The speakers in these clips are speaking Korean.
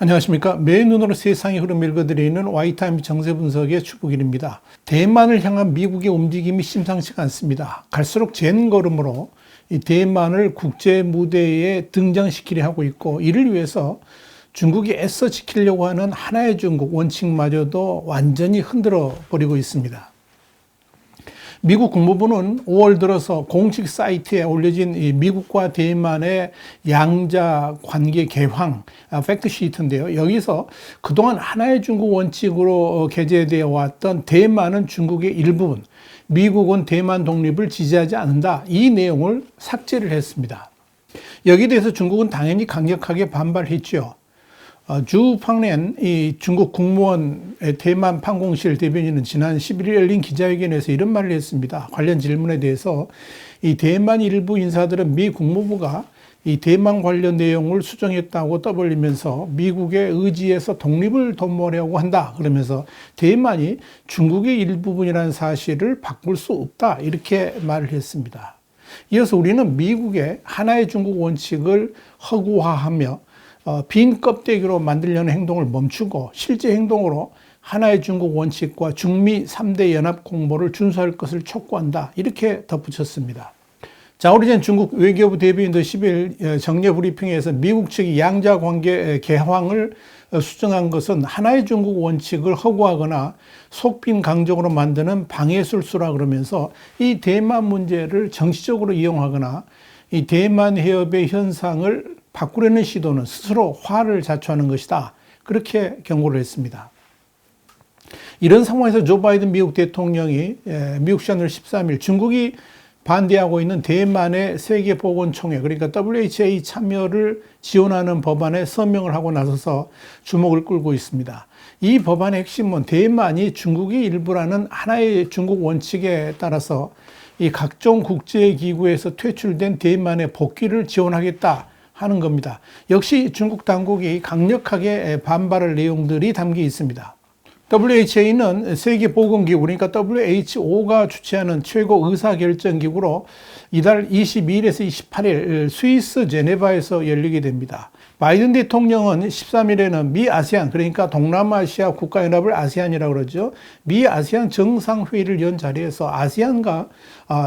안녕하십니까. 맨눈으로 세상의 흐름 읽어드리는 와이타임 정세분석의 추부길입니다. 대만을 향한 미국의 움직임이 심상치가 않습니다. 갈수록 젠걸음으로 이 대만을 국제 무대에 등장시키려 하고 있고, 이를 위해서 중국이 애써 지키려고 하는 하나의 중국 원칙마저도 완전히 흔들어 버리고 있습니다. 미국 국무부는 5월 들어서 공식 사이트에 올려진 이 미국과 대만의 양자 관계 개황 팩트시트인데요. 여기서 그동안 하나의 중국 원칙으로 게재되어 왔던 대만은 중국의 일부분, 미국은 대만 독립을 지지하지 않는다, 이 내용을 삭제를 했습니다. 여기에 대해서 중국은 당연히 강력하게 반발했죠. 주 팡렌 이 중국 국무원 대만 판공실 대변인은 지난 11일 열린 기자회견에서 이런 말을 했습니다. 관련 질문에 대해서 이 대만 일부 인사들은 미 국무부가 이 대만 관련 내용을 수정했다고 떠벌리면서 미국의 의지에서 독립을 도모하려고 한다, 그러면서 대만이 중국의 일부분이라는 사실을 바꿀 수 없다, 이렇게 말을 했습니다. 이어서 우리는 미국의 하나의 중국 원칙을 허구화하며 빈 껍데기로 만들려는 행동을 멈추고 실제 행동으로 하나의 중국 원칙과 중미 3대 연합 공보를 준수할 것을 촉구한다, 이렇게 덧붙였습니다. 자, 오래 전 중국 외교부 대변인도 10일 정례 브리핑에서 미국 측이 양자 관계 개황을 수정한 것은 하나의 중국 원칙을 허구하거나 속빈 강적으로 만드는 방해술수라 그러면서 이 대만 문제를 정치적으로 이용하거나 이 대만 해협의 현상을 바꾸려는 시도는 스스로 화를 자초하는 것이다, 그렇게 경고를 했습니다. 이런 상황에서 조 바이든 미국 대통령이 미국 시간으로 13일 중국이 반대하고 있는 대만의 세계보건총회, 그러니까 WHA 참여를 지원하는 법안에 서명을 하고 나서서 주목을 끌고 있습니다. 이 법안의 핵심은 대만이 중국의 일부라는 하나의 중국 원칙에 따라서 이 각종 국제기구에서 퇴출된 대만의 복귀를 지원하겠다 하는 겁니다. 역시 중국 당국이 강력하게 반발할 내용들이 담겨 있습니다. WHA는 세계보건기구, 그러니까 WHO가 주최하는 최고 의사결정기구로 이달 22일에서 28일 스위스 제네바에서 열리게 됩니다. 바이든 대통령은 13일에는 미 아세안, 그러니까 동남아시아 국가연합을 아세안이라고 그러죠. 미 아세안 정상회의를 연 자리에서 아세안과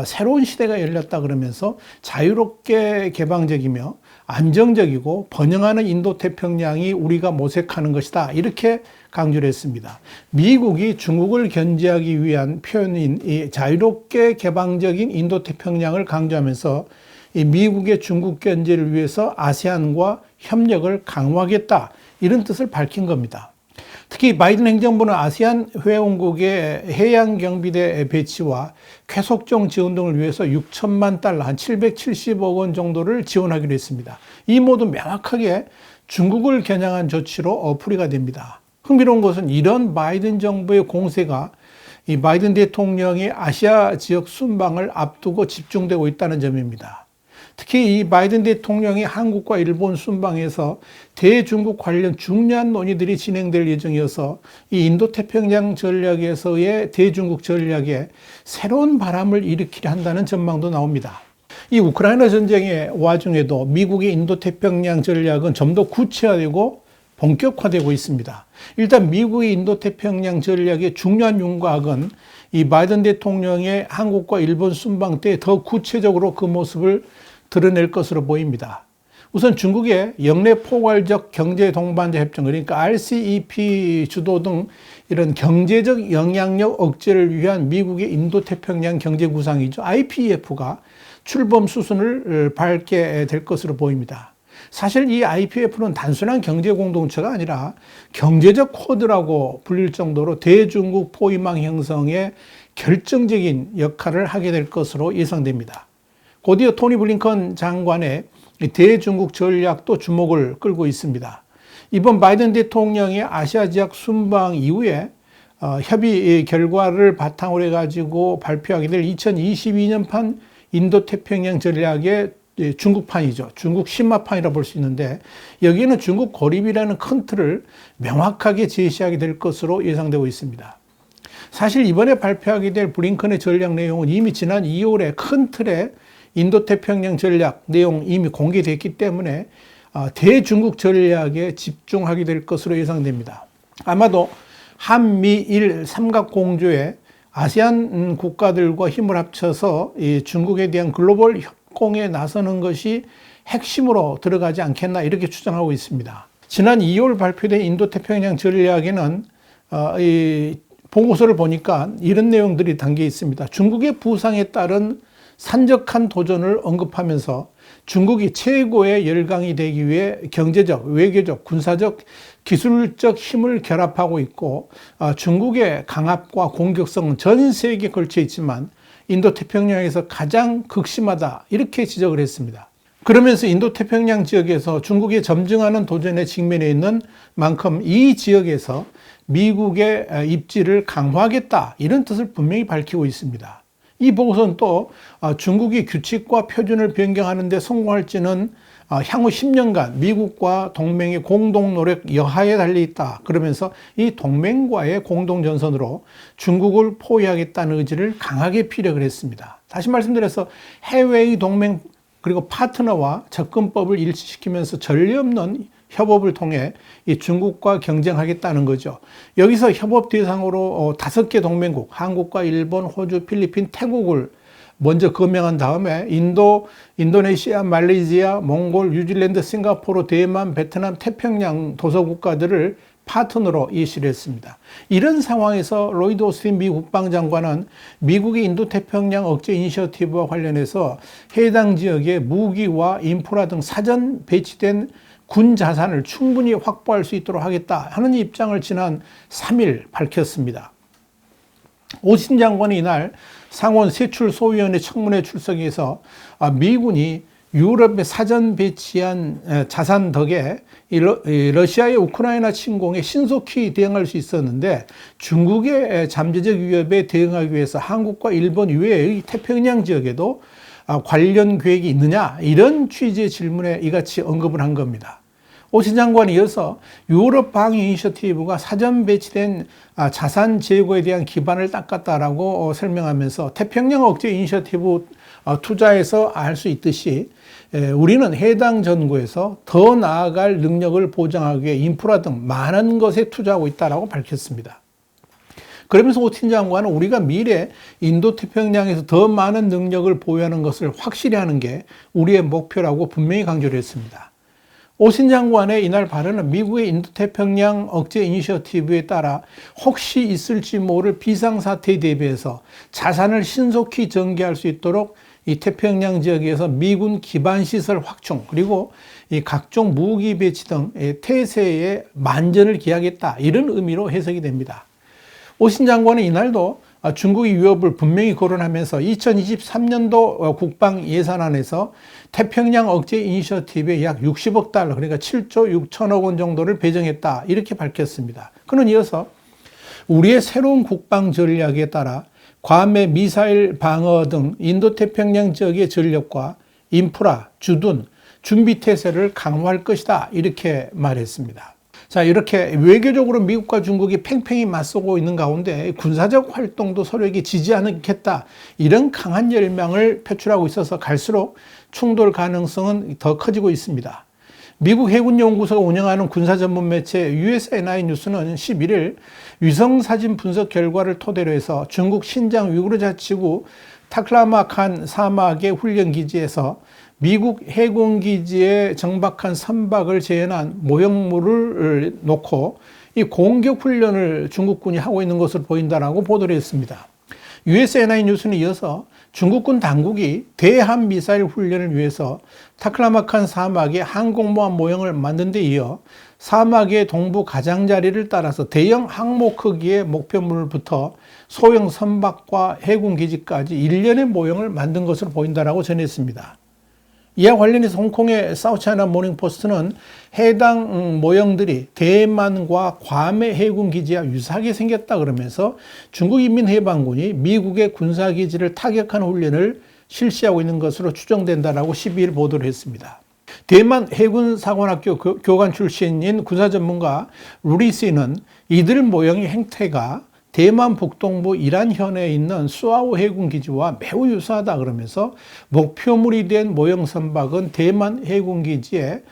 새로운 시대가 열렸다 그러면서 자유롭게 개방적이며 안정적이고 번영하는 인도태평양이 우리가 모색하는 것이다, 이렇게 강조를 했습니다. 미국이 중국을 견제하기 위한 표현인 이 자유롭게 개방적인 인도태평양을 강조하면서 이 미국의 중국 견제를 위해서 아세안과 협력을 강화하겠다, 이런 뜻을 밝힌 겁니다. 특히 바이든 행정부는 아세안 회원국의 해양경비대 배치와 쾌속종 지원 등을 위해서 6천만 달러, 한 770억 원 정도를 지원하기로 했습니다. 이 모두 명확하게 중국을 겨냥한 조치로 풀이가 됩니다. 흥미로운 것은 이런 바이든 정부의 공세가 이 바이든 대통령의 아시아 지역 순방을 앞두고 집중되고 있다는 점입니다. 특히 이 바이든 대통령이 한국과 일본 순방에서 대중국 관련 중요한 논의들이 진행될 예정이어서 이 인도태평양 전략에서의 대중국 전략에 새로운 바람을 일으키려 한다는 전망도 나옵니다. 이 우크라이나 전쟁의 와중에도 미국의 인도태평양 전략은 좀 더 구체화되고 본격화되고 있습니다. 일단 미국의 인도태평양 전략의 중요한 윤곽은 이 바이든 대통령의 한국과 일본 순방 때 더 구체적으로 그 모습을 드러낼 것으로 보입니다. 우선 중국의 영내 포괄적 경제 동반자 협정, 그러니까 RCEP 주도 등 이런 경제적 영향력 억제를 위한 미국의 인도태평양 경제 구상이죠. IPEF가 출범 수순을 밟게 될 것으로 보입니다. 사실 이 IPEF는 단순한 경제 공동체가 아니라 경제적 코드라고 불릴 정도로 대중국 포위망 형성에 결정적인 역할을 하게 될 것으로 예상됩니다. 곧이어 토니 블링컨 장관의 대중국 전략도 주목을 끌고 있습니다. 이번 바이든 대통령의 아시아 지역 순방 이후에 협의 결과를 바탕으로 해가지고 발표하게 될 2022년판 인도태평양 전략의 중국판이죠. 중국 신마판이라 볼 수 있는데 여기는 중국 고립이라는 큰 틀을 명확하게 제시하게 될 것으로 예상되고 있습니다. 사실 이번에 발표하게 될 블링컨의 전략 내용은 이미 지난 2월에 큰 틀의 인도태평양 전략 내용 이미 공개됐기 때문에 대중국 전략에 집중하게 될 것으로 예상됩니다. 아마도 한미일 삼각공조에 아세안 국가들과 힘을 합쳐서 이 중국에 대한 글로벌 협공에 나서는 것이 핵심으로 들어가지 않겠나 이렇게 추정하고 있습니다. 지난 2월 발표된 인도태평양 전략에는 이 보고서를 보니까 이런 내용들이 담겨 있습니다. 중국의 부상에 따른 산적한 도전을 언급하면서 중국이 최고의 열강이 되기 위해 경제적, 외교적, 군사적, 기술적 힘을 결합하고 있고 중국의 강압과 공격성은 전 세계에 걸쳐 있지만 인도태평양에서 가장 극심하다 이렇게 지적을 했습니다. 그러면서 인도태평양 지역에서 중국이 점증하는 도전에 직면해 있는 만큼 이 지역에서 미국의 입지를 강화하겠다 이런 뜻을 분명히 밝히고 있습니다. 이 보고서는 또 중국이 규칙과 표준을 변경하는 데 성공할지는 향후 10년간 미국과 동맹의 공동 노력 여하에 달려있다. 그러면서 이 동맹과의 공동전선으로 중국을 포위하겠다는 의지를 강하게 피력을 했습니다. 다시 말씀드려서 해외의 동맹 그리고 파트너와 접근법을 일치시키면서 전례 없는 협업을 통해 이 중국과 경쟁하겠다는 거죠. 여기서 협업 대상으로 5개 동맹국, 한국과 일본, 호주, 필리핀, 태국을 먼저 거명한 다음에 인도네시아, 말레이시아, 몽골, 뉴질랜드, 싱가포르, 대만, 베트남, 태평양 도서국가들을 파트너로 이시를 했습니다. 이런 상황에서 로이드 오스틴 미 국방장관은 미국의 인도태평양 억제 이니셔티브와 관련해서 해당 지역에 무기와 인프라 등 사전 배치된 군 자산을 충분히 확보할 수 있도록 하겠다 하는 입장을 지난 3일 밝혔습니다. 오스틴 장관이 이날 상원 세출소위원회 청문회 출석해서 미군이 유럽에 사전 배치한 자산 덕에 러시아의 우크라이나 침공에 신속히 대응할 수 있었는데 중국의 잠재적 위협에 대응하기 위해서 한국과 일본 이외의 태평양 지역에도 관련 계획이 있느냐 이런 취지의 질문에 이같이 언급을 한 겁니다. 오신 장관이 이어서 유럽 방위 이니셔티브가 사전 배치된 자산 제고에 대한 기반을 닦았다라고 설명하면서 태평양 억제 이니셔티브 투자에서 알 수 있듯이 우리는 해당 전구에서 더 나아갈 능력을 보장하기 위해 인프라 등 많은 것에 투자하고 있다고 밝혔습니다. 그러면서 오스틴 장관은 우리가 미래 인도태평양에서 더 많은 능력을 보유하는 것을 확실히 하는 게 우리의 목표라고 분명히 강조를 했습니다. 오신 장관의 이날 발언은 미국의 인도태평양 억제 이니셔티브에 따라 혹시 있을지 모를 비상사태에 대비해서 자산을 신속히 전개할 수 있도록 이 태평양 지역에서 미군 기반시설 확충 그리고 이 각종 무기 배치 등 태세에 만전을 기하겠다 이런 의미로 해석이 됩니다. 오신 장관은 이날도 중국의 위협을 분명히 거론하면서 2023년도 국방 예산안에서 태평양 억제 이니셔티브에 약 60억 달러 그러니까 7조 6천억 원 정도를 배정했다 이렇게 밝혔습니다. 그는 이어서 우리의 새로운 국방 전략에 따라 괌의 미사일 방어 등 인도태평양 지역의 전력과 인프라, 주둔, 준비태세를 강화할 것이다 이렇게 말했습니다. 자, 이렇게 외교적으로 미국과 중국이 팽팽히 맞서고 있는 가운데 군사적 활동도 서로에게 지지 않겠다 이런 강한 열망을 표출하고 있어서 갈수록 충돌 가능성은 더 커지고 있습니다. 미국 해군연구소가 운영하는 군사 전문 매체 USNI 뉴스는 11일 위성사진 분석 결과를 토대로 해서 중국 신장 위구르 자치구 타클라마칸 사막의 훈련기지에서 미국 해군기지에 정박한 선박을 재현한 모형물을 놓고 이 공격 훈련을 중국군이 하고 있는 것으로 보인다라고 보도를 했습니다. USNI 뉴스는 이어서 중국군 당국이 대함 미사일 훈련을 위해서 타클라마칸 사막에 항공모함 모형을 만든 데 이어 사막의 동부 가장자리를 따라서 대형 항모 크기의 목표물부터 소형 선박과 해군기지까지 일련의 모형을 만든 것으로 보인다라고 전했습니다. 이와 관련해서 홍콩의 사우스차이나 모닝포스트는 해당 모형들이 대만과 괌의 해군기지와 유사하게 생겼다 그러면서 중국인민해방군이 미국의 군사기지를 타격하는 훈련을 실시하고 있는 것으로 추정된다라고 12일 보도를 했습니다. 대만 해군사관학교 교관 출신인 군사 전문가 루리씨는 이들 모형의 행태가 대만 북동부 이란현에 있는 수아오 해군기지와 매우 유사하다 그러면서 목표물이 된 모형 선박은 대만 해군기지의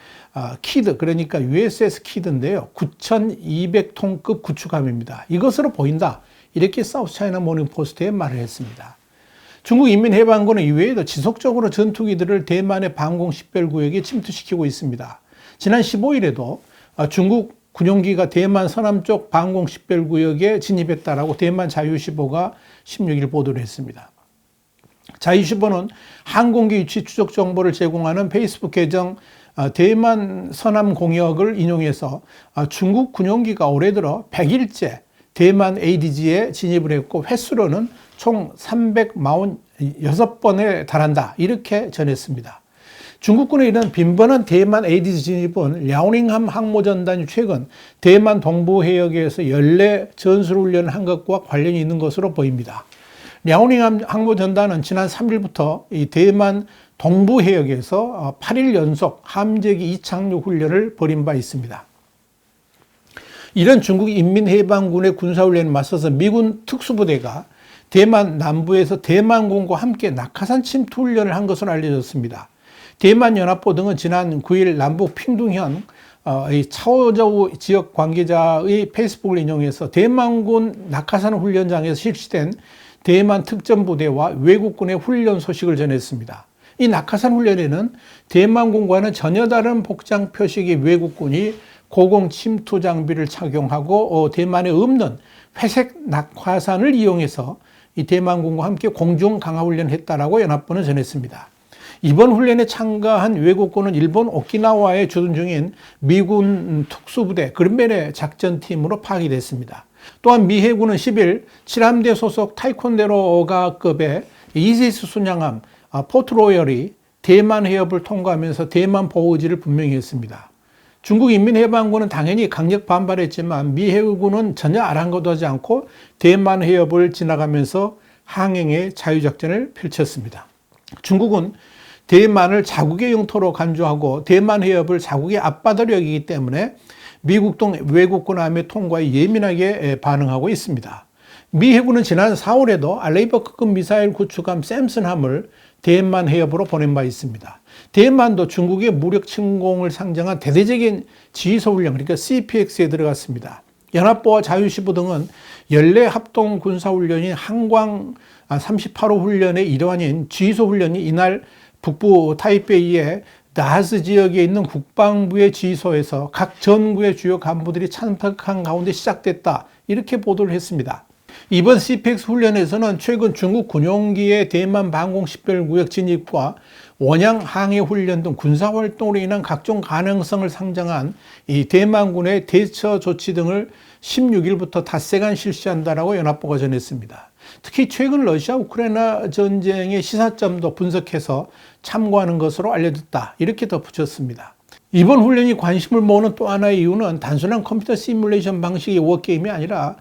키드, 그러니까 USS 키드인데요. 9,200톤급 구축함입니다. 이것으로 보인다. 이렇게 사우스차이나 모닝포스트에 말을 했습니다. 중국 인민해방군은 이외에도 지속적으로 전투기들을 대만의 방공 식별구역에 침투시키고 있습니다. 지난 15일에도 중국 군용기가 대만 서남쪽 방공 식별구역에 진입했다라고 대만 자유시보가 16일 보도를 했습니다. 자유시보는 항공기 위치 추적 정보를 제공하는 페이스북 계정 대만 서남 공역을 인용해서 중국 군용기가 올해 들어 100일째 대만 ADG에 진입을 했고 횟수로는 총 346번에 달한다. 이렇게 전했습니다. 중국군의 이런 빈번한 대만 ADG 진입은 랴오닝함 항모전단이 최근 대만 동부 해역에서 연례 전술훈련을 한 것과 관련이 있는 것으로 보입니다. 랴오닝함 항모전단은 지난 3일부터 이 대만 동부 해역에서 8일 연속 함재기 이착륙 훈련을 벌인 바 있습니다. 이런 중국 인민해방군의 군사훈련에 맞서서 미군 특수부대가 대만 남부에서 대만군과 함께 낙하산 침투 훈련을 한 것으로 알려졌습니다. 대만연합보 등은 지난 9일 남북 핑둥현 차오저우 지역 관계자의 페이스북을 인용해서 대만군 낙하산 훈련장에서 실시된 대만 특전부대와 외국군의 훈련 소식을 전했습니다. 이 낙하산 훈련에는 대만군과는 전혀 다른 복장 표식의 외국군이 고공 침투 장비를 착용하고 대만에 없는 회색 낙하산을 이용해서 이 대만군과 함께 공중 강화 훈련을 했다라고 연합부는 전했습니다. 이번 훈련에 참가한 외국군은 일본 오키나와에 주둔 중인 미군 특수부대 그린벨의 작전팀으로 파악이 됐습니다. 또한 미 해군은 10일 7함대 소속 타이콘데로가급의 이지스 순양함 포트로열이 대만 해협을 통과하면서 대만 보호지를 분명히 했습니다. 중국 인민해방군은 당연히 강력 반발했지만 미 해군은 전혀 아랑곳하지 않고 대만 해협을 지나가면서 항행의 자유작전을 펼쳤습니다. 중국은 대만을 자국의 영토로 간주하고 대만 해협을 자국의 앞바다로 여기기 때문에 미국 등 외국군 함의 통과에 예민하게 반응하고 있습니다. 미 해군은 지난 4월에도 알레이버급급 미사일 구축함 샘슨함을 대만 해협으로 보낸 바 있습니다. 대만도 중국의 무력 침공을 상정한 대대적인 지휘소 훈련, 그러니까 CPX에 들어갔습니다. 연합보와 자유시보 등은 연례 합동 군사훈련인 항광 38호 훈련의 일환인 지휘소 훈련이 이날 북부 타이베이의 나하스 지역에 있는 국방부의 지휘소에서 각 전구의 주요 간부들이 참석한 가운데 시작됐다. 이렇게 보도를 했습니다. 이번 CPX 훈련에서는 최근 중국 군용기의 대만 방공 식별구역 진입과 원양 항해 훈련 등 군사활동으로 인한 각종 가능성을 상정한 이 대만군의 대처 조치 등을 16일부터 닷새간 실시한다라고 연합보가 전했습니다. 특히 최근 러시아 우크라이나 전쟁의 시사점도 분석해서 참고하는 것으로 알려졌다. 이렇게 덧붙였습니다. 이번 훈련이 관심을 모으는 또 하나의 이유는 단순한 컴퓨터 시뮬레이션 방식의 워게임이 아니라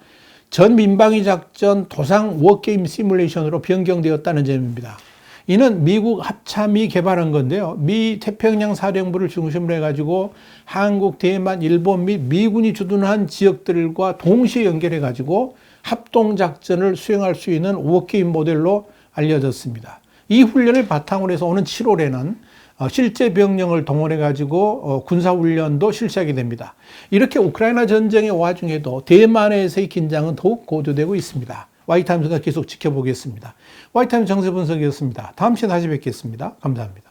전 민방위 작전 도상 워게임 시뮬레이션으로 변경되었다는 점입니다. 이는 미국 합참이 개발한 건데요. 미 태평양 사령부를 중심으로 해가지고 한국, 대만, 일본 및 미군이 주둔한 지역들과 동시에 해가지고 합동작전을 수행할 수 있는 워게임 모델로 알려졌습니다. 이 훈련을 바탕으로 해서 오는 7월에는 실제 병력을 동원해가지고 군사훈련도 실시하게 됩니다. 이렇게 우크라이나 전쟁의 와중에도 대만에서의 긴장은 더욱 고조되고 있습니다. 와이타임즈가 계속 지켜보겠습니다. 와이타임즈 정세 분석이었습니다. 다음 시간에 다시 뵙겠습니다. 감사합니다.